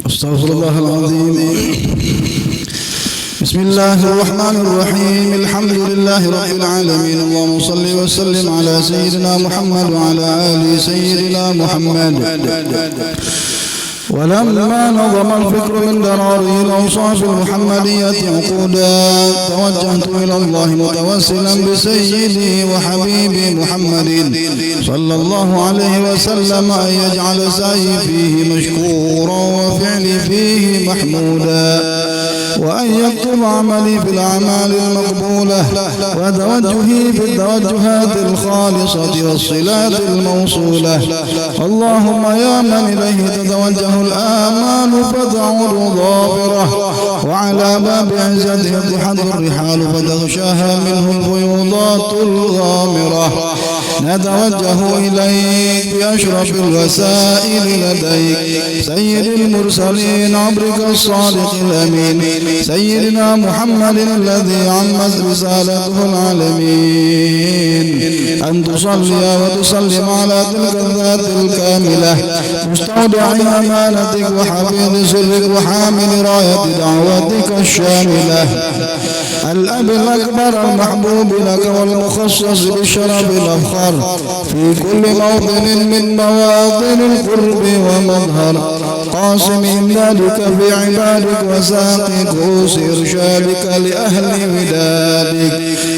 استغفر الله العظيم. بسم الله الرحمن الرحيم. الحمد لله رب العالمين. اللهم صل وسلم على سيدنا محمد وعلى آل سيدنا محمد. ولما نظم الفكر من دراري الأوصاف المحمدية عقودا توجهت إلى الله متوسلا بسيدي وحبيبي محمد صلى الله عليه وسلم أن يجعل سعي فيه مشكورا وفعلي فيه محمودا، وأن يكتب عملي في الأعمال المقبولة وتوجهي في التوجهات الخالصة والصلات الموصولة. اللهم يا من إليه تتوجه الآمال فتعود ظافرة، وعلى باب عزته تحد الرحال فتغشاها منه الفيوضات الغامرة. نتوجه إليك بأشرف الوسائل لديك سيد المرسلين عبرك الصادق الأمين سيدنا محمد الذي عمت رسالته العالمين، أن تصلي وتسلم على تلك الذات الكاملة مستودع أمانتك وحفيظ سرك وحامل راية دعوتك الشاملة، الأب الأكبر المحبوب لك والمخصص بالشرف الأفخر في كل موطن من مواطن القرب ومظهر، قاسم إمدادك في عبادك وساقي كؤوس إرشادك لأهل ودادك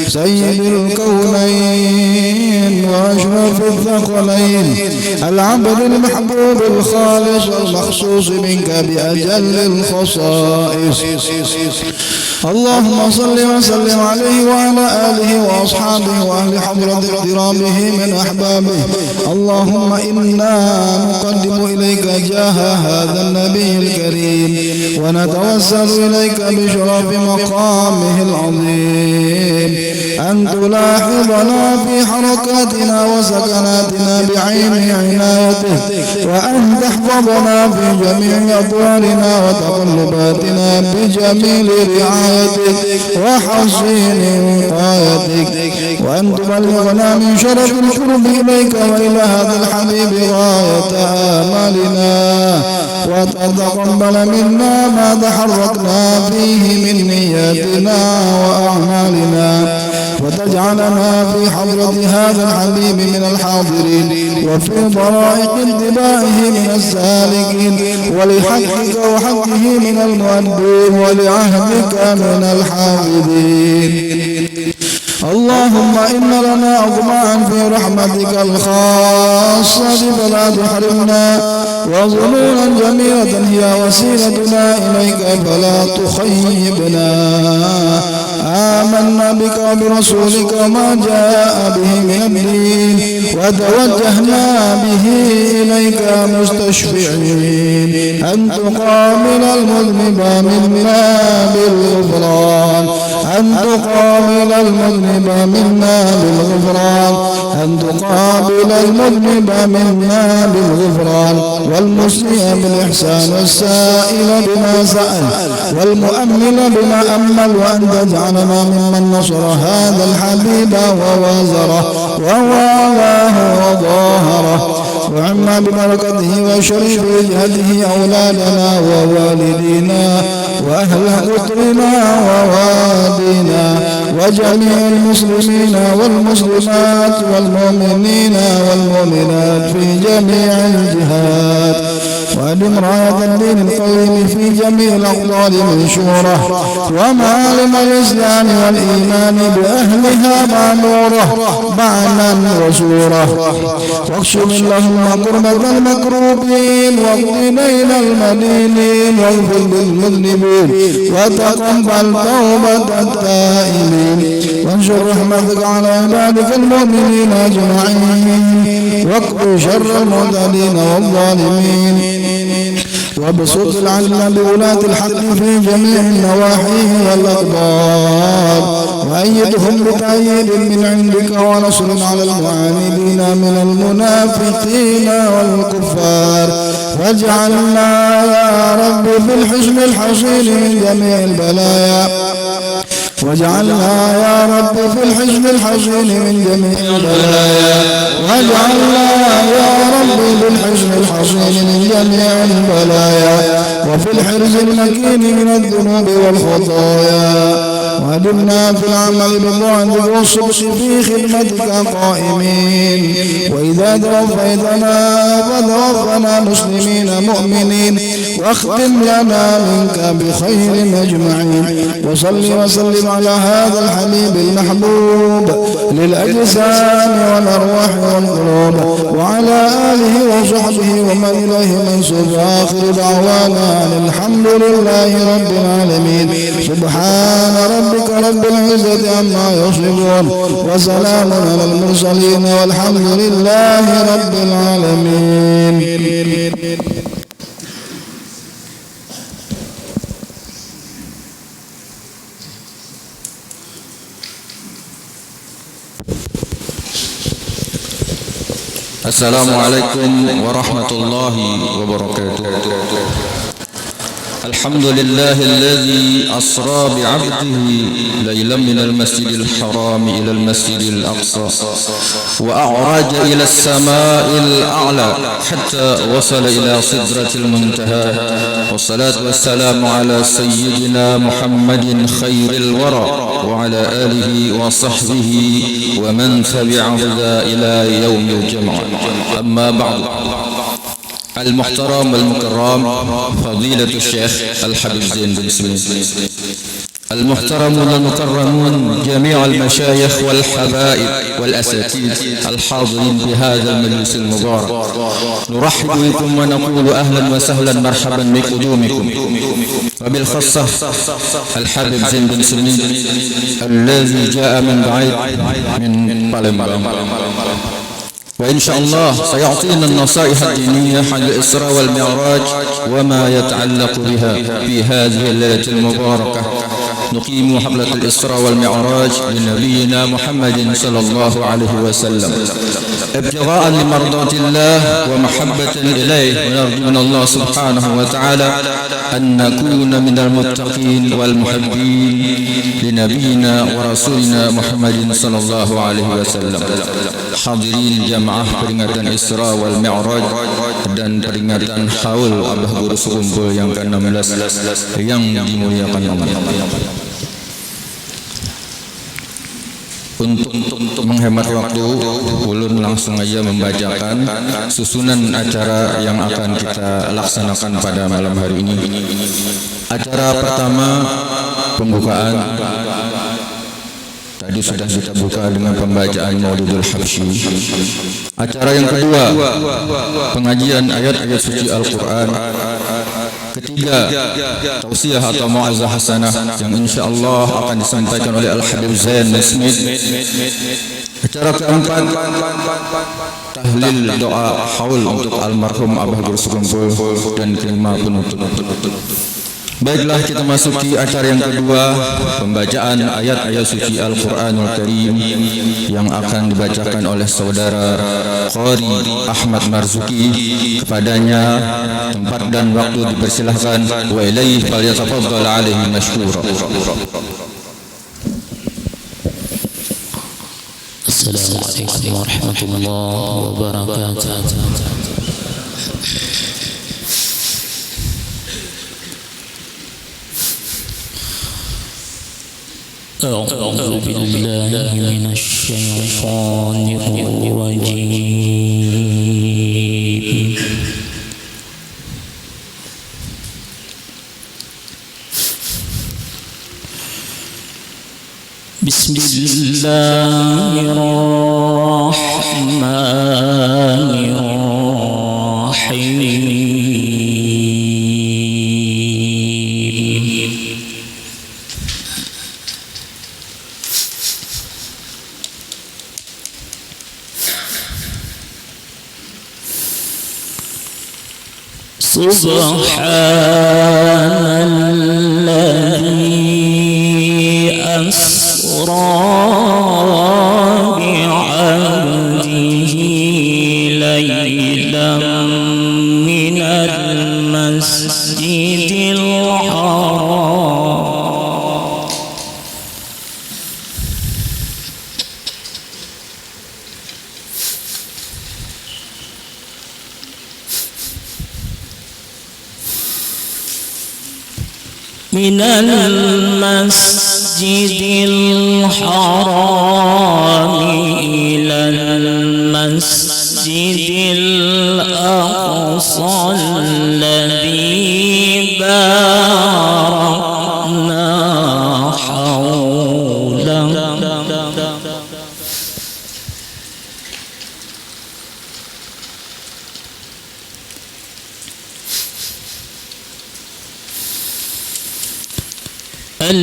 سيد الكونين وأشرف الثقلين، العبد المحبوب الخالص المخصوص منك بأجل الخصائص. اللهم صل وسلم عليه وعلى آله وأصحابه وأهل حضرة اقترابه من أحبابه. اللهم إنا نقدم إليك جاه هذا النبي الكريم ونتوسل إليك بشرف مقامه العظيم أن تلاحظنا في حركاتنا وسكناتنا بعين عنايته، وأن تحفظنا في جميع أطوارنا وتقلباتنا بجميل رعايتك وحصين وقايتك، وأن تبلغنا من شرف القرب إليك وإلى هذا الحبيب غاية آمالنا، وتتقبل منا ما تحركنا فيه من نياتنا وأعمالنا، وتجعلنا في حضرة هذا الحبيب من الحاضرين وفي طرائق اتباعه من السالكين، ولحقك وحقه من المؤدين ولعهدك من الحافظين. اللهم إن لنا أطماعا في رحمتك الخاصة فلا تحرمنا، وظنونا جميلة هي وسيلتنا إليك فلا تخيبنا. آمنا بك وبرسولك وما جاء به من الدين، وتوجهنا به إليك مستشفعين أن تقابل المذنب منا بالغفران، أن تقابل المذنب منا بالغفران، أن تقابل المذنب منا بالغفران، والمسيء بالإحسان والسائل بما سأل والمؤمل بما أمل، وأن تجعلنا ممن نصر هذا الحبيب ووازره ووالاه وظاهره، وعما ببركته وشريف وجهته أولادنا ووالدينا وأهل قطرنا ووادينا وجميع المسلمين والمسلمات والمؤمنين والمؤمنات في جميع الجهات، وأدم راية الدين القويم في جميع الأقطار منشورة، ومعالم الإسلام والإيمان بأهلها معمورة معنى وسورة، واكشف اللهم كربة المكروبين واقض دين المدينين واغفر للمذنبين وتقبل توبة التائبين، وانشر رحمتك على عبادك المؤمنين أجمعين، واقض شر المعتدين والظالمين، وابسط العدل بولاة الحق في جميع النواحي والأقطار، وأيدهم بتأييد من عندك ونصر على المعاندين من المنافقين والكفار، واجعلنا يا رب في الحزن الحصين من جميع البلايا واجعلنا يا رب في الحزن الحصين من جميع البلايا واجعلنا يا رب في الحزن الحصين من جميع البلايا وفي الحرز المكين من الذنوب والخطايا وأدمنا في العمل بالطاعة والصدق في خدمتك قائمين وإذا توفيتنا فتوفنا مسلمين مؤمنين واختم لنا منك بخير أجمعين وصل وسلم على هذا الحبيب المحبوب للأجسام والأرواح والقلوب وعلى آله وصحبه ومن إليه منسوب آخر دعوانا الحمد لله رب العالمين سبحان ربك رب العزة عما يصفون وسلام على المرسلين والحمد لله رب العالمين. السلام عليكم ورحمة الله وبركاته. الحمد لله الذي أسرى بعبده ليلا من المسجد الحرام إلى المسجد الأقصى وأعرج إلى السماء الأعلى حتى وصل إلى سدرة المنتهى والصلاة والسلام على سيدنا محمد خير الورى وعلى آله وصحبه ومن تبعه إلى يوم الجمعة. أما بعد، المحترم والمكرم فضيلة الشيخ الحبيب زين بن سمين، المحترمون المكرمون جميع المشايخ والحبائب والأساتذة الحاضرين بهذا المجلس المبارك، نرحب بكم ونقول أهلا وسهلا مرحبا بقدومكم، وبالخاصة الحبيب زين بن سمين الذي جاء من بعيد من بالمبلم، وإن شاء الله سيعطينا النصائح الدينية عن الإسراء والمعراج وما يتعلق بها في هذه الليلة المباركة. نقيم حفلة الإسراء والمعراج لنبينا محمد صلى الله عليه وسلم ابتغاء لمرضاة الله ومحبة إليه، ونرجو من الله سبحانه وتعالى أن نكون من المتقين والمحبين لنبينا ورسولنا محمد صلى الله عليه وسلم. Hadirin jamaah peringatan Isra wal Mi'raj dan peringatan Haul Abah Guru Sekumpul yang ke-16 yang dimuliakan Allah. Untuk menghemat waktu, ulun langsung aja membacakan susunan acara yang akan kita laksanakan pada malam hari ini. Acara pertama, pembukaan. Tadi sudah kita buka dengan pembacaan Maulidul Habsyi. Acara yang kedua, pengajian ayat-ayat suci Al-Quran. Ketiga, tausiah atau mau'izah hasanah yang insyaallah akan disampaikan oleh Al-Habib Zain Smith. Acara keempat, tahlil doa haul untuk almarhum Abah Guru Sekumpul, dan kelima penutup. Baiklah, kita masuki acara yang kedua, pembacaan ayat-ayat suci Al-Quranul Karim yang akan dibacakan oleh saudara Qari Ahmad Marzuki. Kepadanya tempat dan waktu dipersilahkan. Wa ilaihi falyatafaddal alaihi mashkura. Assalamualaikum warahmatullahi wabarakatuh. أعوذ بالله من الشيطان الرجيم. بسم الله الرحمن الرحيم. سبحان الذي أسرى بعبده ليلا من المسجد الحرام من المسجد الحرام إلى المسجد الأقصى الذي باركنا حوله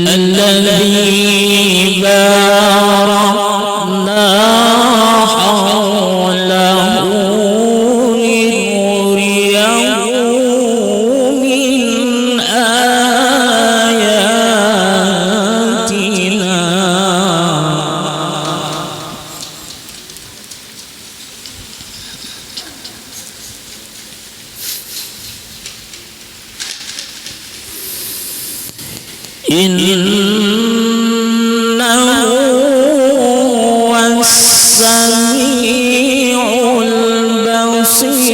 الذي باركنا حوله لنريه من آياتنا إنه هو السميع البصير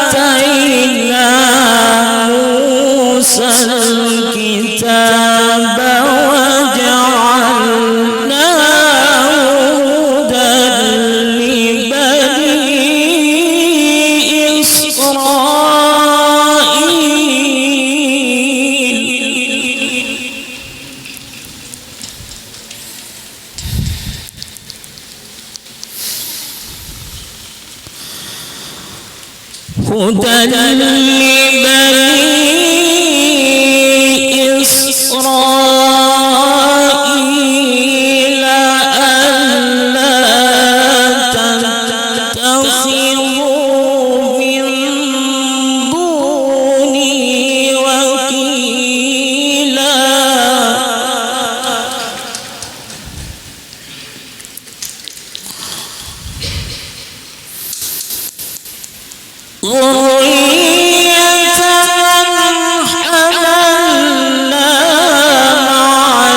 وآتينا موسى الكتاب وجعلناه هدى لبني إسرائيل هدى لبني إسرائيل ألا تتخذوا من دوني وكيلا ذرية من حملنا مع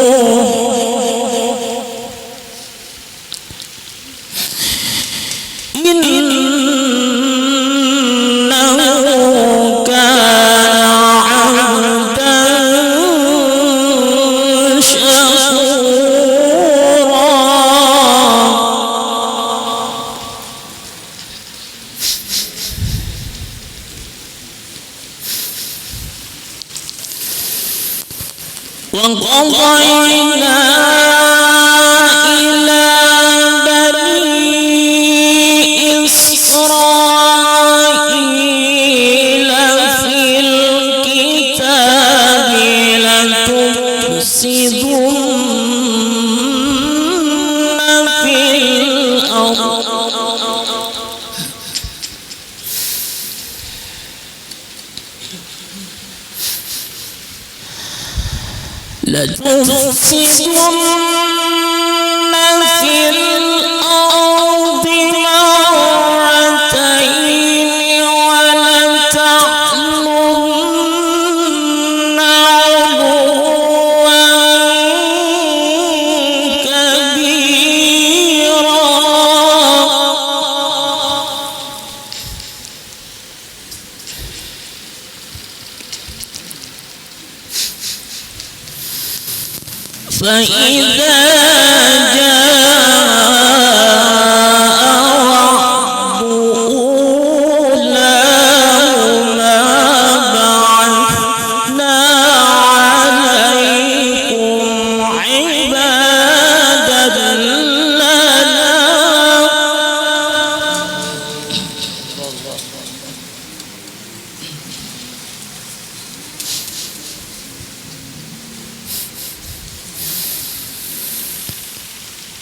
نوح إنه كان عبدا شكورا وقضينا إلى بني إسرائيل في الكتاب لتفسدن في الأرض في الأرض مرتين ولتعلن علوا كبيرا فإذا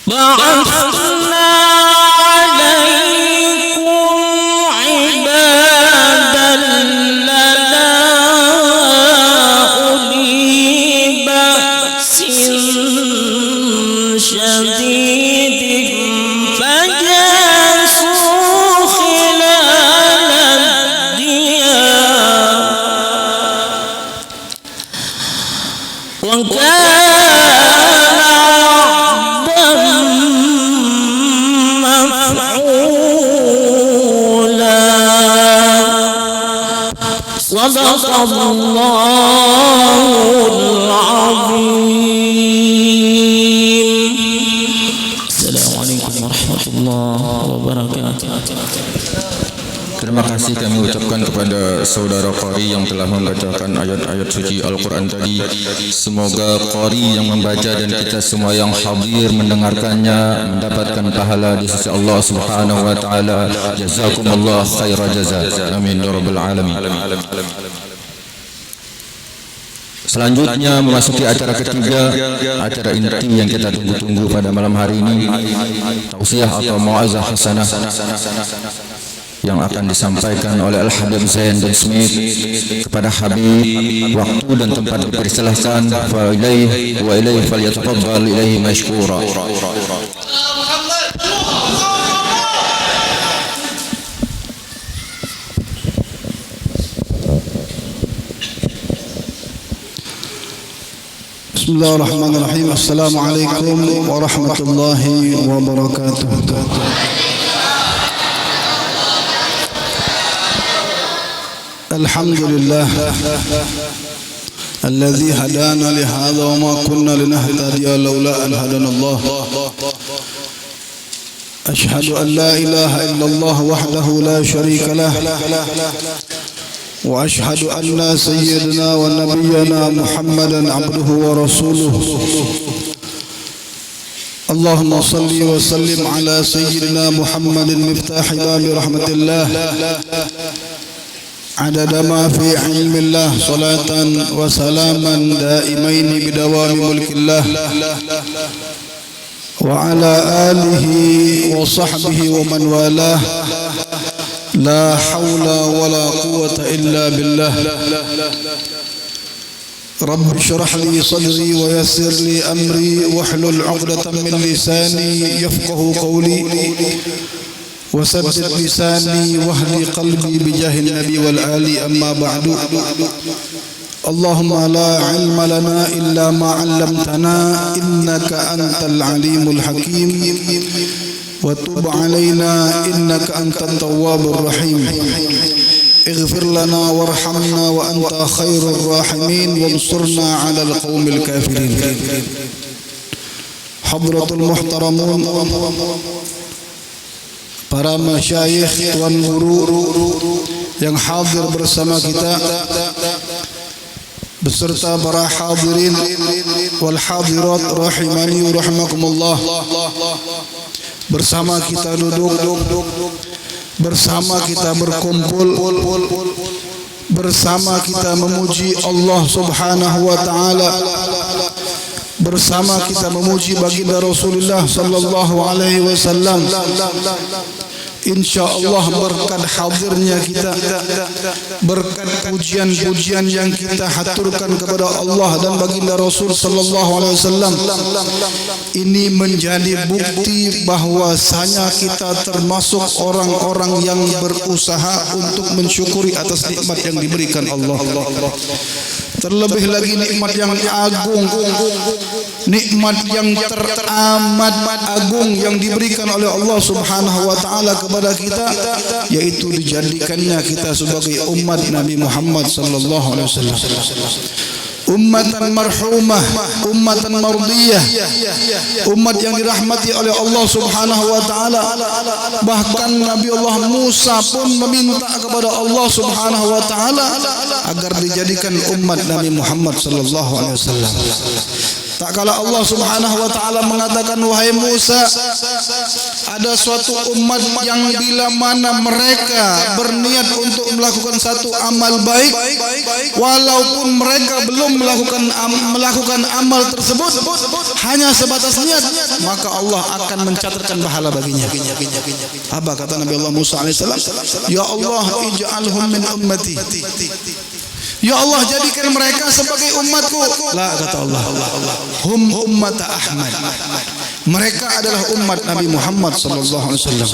بعثنا عليكم عبادا لنا أولي بأس شديد فجاسوا خلال الديار وكان وعدا مفعولا صدق الله العظيم. السلام عليكم ورحمة الله وبركاته. Terima kasih kami ucapkan kepada saudara Qari yang telah membacakan ayat-ayat suci Al-Quran tadi. Semoga Qari yang membaca dan kita semua yang hadir mendengarkannya mendapatkan pahala di sisi Allah Subhanahu wa taala. Jazakumullah khairal jazaa. Amin ya rabbal alamin. Selanjutnya memasuki acara ketiga, acara inti yang kita tunggu-tunggu pada malam hari ini, tausiah atau mau'izah hasanah yang akan disampaikan oleh Al-Habib Zain bin Smith kepada Habib. Waktu dan tempat dipersilahkan. Fa ilaihi wa ilaihi falyatafaddal ilaihi mashkura. Bismillahirrahmanirrahim. Assalamualaikum warahmatullahi wabarakatuh. الحمد لله الذي هدانا لهذا وما كنا لنهتدي لولا أن هدانا الله. أشهد أن لا إله إلا الله وحده لا شريك له وأشهد أن سيدنا ونبينا محمدا عبده ورسوله. اللهم صل وسلم على سيدنا محمد مفتاح باب رحمة الله عدد ما في علم الله صلاة وسلاما دائمين بدوام ملك الله وعلى آله وصحبه ومن والاه لا حول ولا قوة إلا بالله. رب اشرح لي صدري ويسر لي أمري واحلل عقدة من لساني يفقه قولي وسدد لساني واهدي قلبي بجاه النبي والآل. أما بعد، اللهم لا علم لنا إلا ما علمتنا إنك أنت العليم الحكيم وتب علينا إنك أنت التواب الرحيم. اغفر لنا وارحمنا وأنت خير الراحمين وانصرنا على القوم الكافرين. حضرة المحترمون، para masyayikh, tuan guru yang hadir bersama kita beserta para hadirin wal hadirat rahimani wa rahimakumullah. Bersama kita duduk, bersama kita berkumpul, bersama kita memuji Allah Subhanahu wa taala, bersama kita memuji baginda Rasulullah sallallahu alaihi wasallam. InsyaAllah berkat hadirnya kita, berkat pujian-pujian yang kita haturkan kepada Allah dan baginda Rasul sallallahu alaihi wasallam, ini menjadi bukti bahwasanya kita termasuk orang-orang yang berusaha untuk mensyukuri atas nikmat yang diberikan Allah. Terlebih lagi nikmat yang agung, nikmat yang teramat agung yang diberikan oleh Allah Subhanahu wa taala kepada kita, yaitu dijadikannya kita sebagai umat Nabi Muhammad sallallahu alaihi wasallam. Ummatan marhumah, ummatan mardiyah, umat yang dirahmati oleh Allah Subhanahu wa taala. Bahkan Nabi Allah Musa pun meminta kepada Allah Subhanahu wa taala agar dijadikan umat Nabi Muhammad sallallahu alaihi wasallam. Tak kala Allah Subhanahu wa taala mengatakan, wahai Musa, ada suatu umat yang bila mana mereka berniat untuk melakukan satu amal baik, walaupun mereka belum melakukan amal tersebut, hanya sebatas niat, maka Allah akan mencatatkan pahala baginya. Apa kata Nabi Allah Musa alaihissalam? Ya Allah, ij'alhum min ummati. Ya Allah, jadikan mereka sebagai umatku. La, kata Allah, hum ummata Ahmad. Mereka adalah umat Nabi Muhammad sallallahu alaihi wasallam.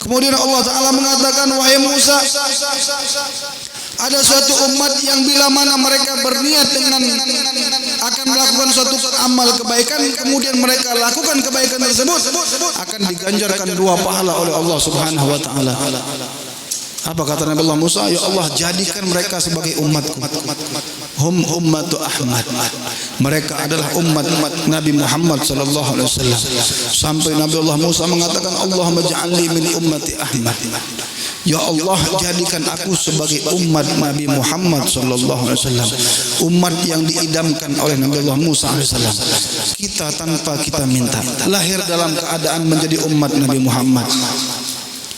Kemudian Allah Taala mengatakan, wahai Musa, ada suatu umat yang bila mana mereka berniat dengan akan melakukan suatu amal kebaikan, kemudian mereka lakukan kebaikan tersebut, akan diganjarkan 2 pahala oleh Allah Subhanahu wa taala. Apa kata Nabi Allah Musa? Ya Allah, jadikan mereka sebagai umatku. Hum ummatu Ahmad. Mereka adalah umat Nabi Muhammad sallallahu alaihi wasallam. Sampai Nabi Allah Musa mengatakan, Allahumma ja'alni min ummati Ahmad. Ya Allah, jadikan aku sebagai umat Nabi Muhammad sallallahu alaihi wasallam, umat yang diidamkan oleh Nabi Allah Musa alaihi wasallam. Kita tanpa kita minta lahir dalam keadaan menjadi umat Nabi Muhammad,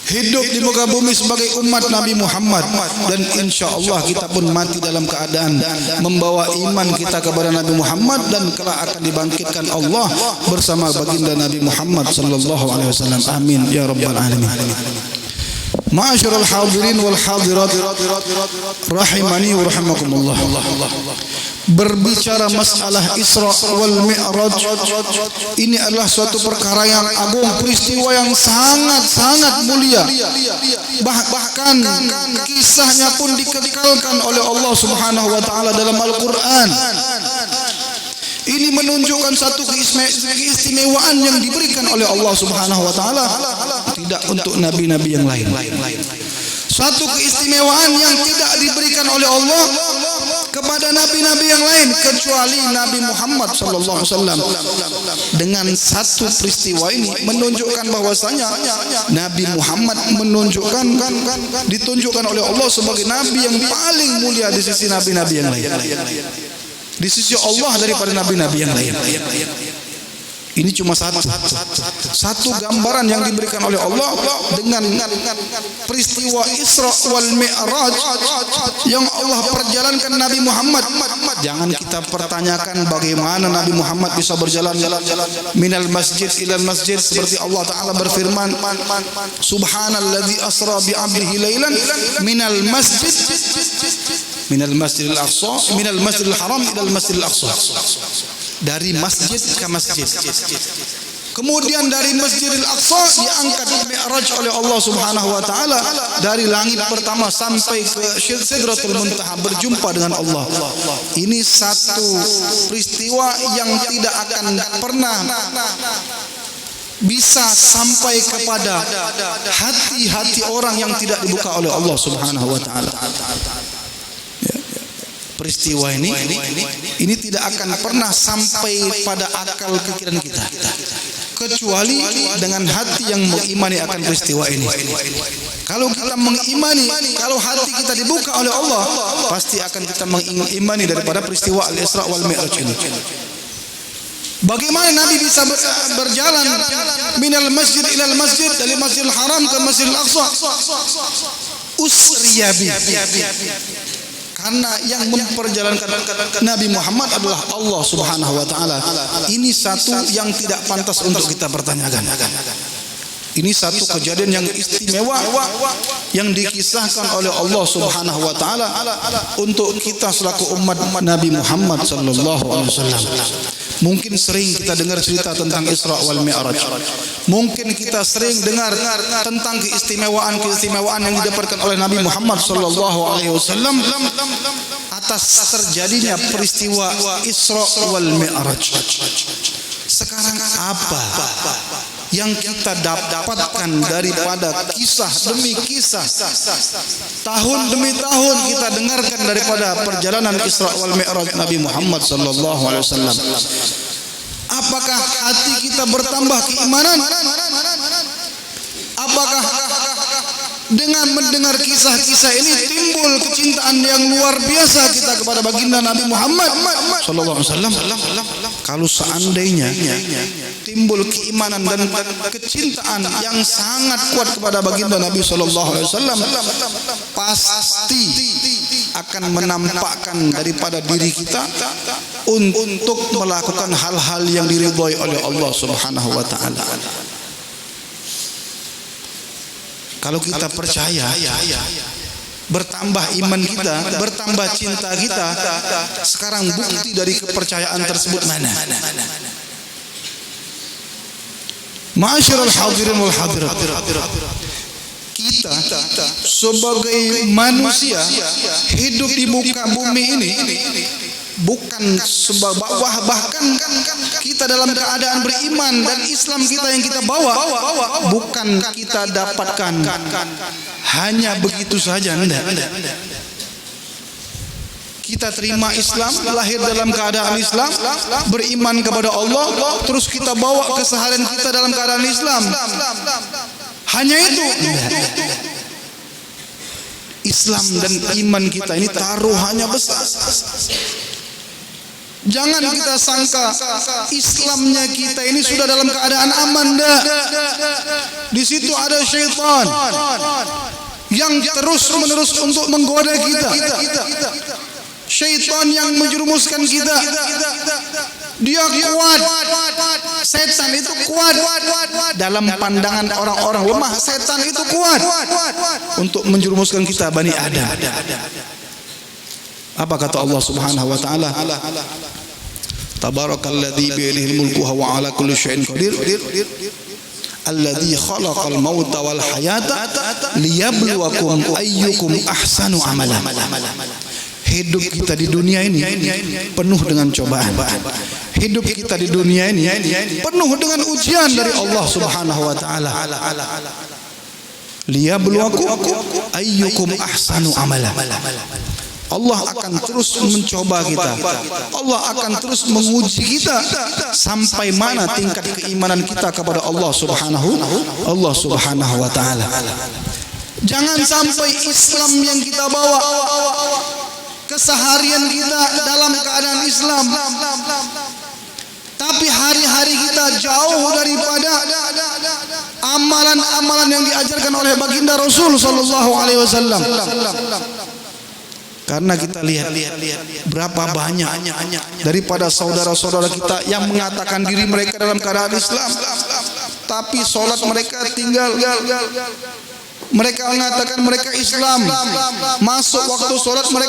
hidup di muka bumi sebagai umat Nabi Muhammad, dan insya Allah kita pun mati dalam keadaan membawa iman kita kepada Nabi Muhammad, dan kelak akan dibangkitkan Allah bersama baginda Nabi Muhammad sallallahu alaihi wasallam. Amin ya rabbal alamin. Ma'asyiral hadirin wal hadirat rahimani wa rahimakumullah. Berbicara masalah Isra wal Mi'raj, ini adalah suatu perkara yang agung, peristiwa yang sangat mulia. Bahkan kisahnya pun dikekalkan oleh Allah Subhanahu wa taala dalam Al-Qur'an. Ini menunjukkan satu keistimewaan yang diberikan oleh Allah Subhanahu wa taala, tidak untuk nabi-nabi yang lain. Suatu keistimewaan yang tidak diberikan oleh Allah kepada nabi-nabi yang lain kecuali Nabi Muhammad sallallahu alaihi wasallam. Dengan satu peristiwa ini menunjukkan bahwasanya Nabi Muhammad ditunjukkan oleh Allah sebagai nabi yang paling mulia di sisi nabi-nabi yang lain, di sisi Allah daripada nabi-nabi yang lain. Ini cuma satu gambaran yang diberikan oleh Allah dengan peristiwa Isra wal Mi'raj yang Allah perjalankan Nabi Muhammad. Jangan kita pertanyakan bagaimana Nabi Muhammad bisa berjalan minal masjid ilal masjid, seperti Allah Ta'ala berfirman, Subhanalladzi asra bi 'abdihi lailan minal masjidil aqsa minal masjidil haram ilal masjidil aqsa. Dari masjid ke masjid. Kemudian dari Masjidil Aqsa diangkat Mi'raj oleh Allah Subhanahu wa taala dari langit pertama sampai ke Sidratul Muntaha, berjumpa dengan Allah. Ini satu peristiwa yang tidak akan pernah bisa sampai kepada hati-hati orang yang tidak dibuka oleh Allah Subhanahu wa taala. Peristiwa ini tidak akan pernah sampai pada akal pikiran kita kecuali dengan hati yang mengimani akan peristiwa ini. Kalau kita mengimani, kalau hati kita dibuka oleh Allah, pasti akan kita mengimani daripada peristiwa Al-Isra wal Mi'raj ini. Bagaimana Nabi bisa berjalan minal masjid ilal masjid, dari Masjidil Haram ke Masjidil Aqsa? Usriyabi. Karena yang memperjalankan Nabi Muhammad adalah Allah Subhanahu wa taala. Ini satu yang tidak pantas untuk kita pertanyakan. Ini satu kejadian yang istimewa yang dikisahkan oleh Allah Subhanahu wa taala untuk kita selaku umat Nabi Muhammad sallallahu alaihi wasallam. Mungkin sering kita dengar cerita tentang Isra wal Mi'raj. Mungkin kita sering dengar tentang keistimewaan yang didapatkan oleh Nabi Muhammad sallallahu alaihi wasallam atas terjadinya peristiwa Isra wal Mi'raj. Sekarang apa yang kita dapatkan daripada kisah demi kisah, tahun demi tahun kita dengarkan daripada perjalanan Isra wal Mi'raj Nabi Muhammad sallallahu alaihi wasallam? Apakah hati kita bertambah keimanan? Apakah dengan mendengar kisah-kisah ini timbul kecintaan yang luar biasa kita kepada baginda Nabi Muhammad sallallahu alaihi wasallam? Kalau seandainya timbul keimanan dan kecintaan yang sangat kuat kepada baginda Nabi sallallahu alaihi wasallam, pasti akan menampakkan daripada diri kita untuk melakukan hal-hal yang diridhai oleh Allah Subhanahu wa taala. Kalau kita percaya, bertambah iman kita, bertambah cinta kita. Sekarang bukti dari kepercayaan tersebut mana? Ma'asyiral hadirin wal hadirat, kita sebagai manusia hidup di muka bumi ini bukan bahkan kita dalam keadaan beriman dan Islam kita yang kita bawa bukan kita dapatkan hanya begitu saja, enggak. Kita terima Islam, lahir dalam keadaan Islam, beriman kepada Allah, terus kita bawa keseharian kita dalam keadaan Islam. Hanya itu. Islam dan iman kita ini taruhannya besar. Jangan kita sangka Islamnya kita ini sudah dalam keadaan aman, dah. Di situ ada syaitan yang terus-menerus untuk menggoda kita. Syaitan yang menjerumuskan kita. Dia kuat. Setan itu kuat. Dalam pandangan orang-orang lemah, setan itu kuat untuk menjerumuskan kita Bani Adam. Apa kata Allah Subhanahu wa taala? Tabarakalladzi biyadihil mulku wa huwa ala kulli syai'in qadir. Alladzi khalaqal mauta wal hayata liyabluwakum ayyukum ahsanu amala. Hidup kita di dunia ini penuh dengan cobaan. Hidup kita di dunia ini penuh dengan ujian dari Allah Subhanahu wa taala. Liyabluwakum ayyukum ahsanu amala. Allah akan terus mencoba kita. Allah akan terus menguji kita sampai mana tingkat keimanan kita kepada Allah Subhanahu wa taala. Jangan sampai Islam yang kita bawa, keseharian kita dalam keadaan Islam, tapi hari-hari kita jauh daripada amalan-amalan yang diajarkan oleh baginda Rasul sallallahu alaihi wasallam. Karena kita lihat berapa banyak daripada saudara-saudara kita yang mengatakan diri mereka dalam keadaan Islam, tapi sholat mereka tinggal. Mereka mengatakan mereka Islam, masuk waktu sholat mereka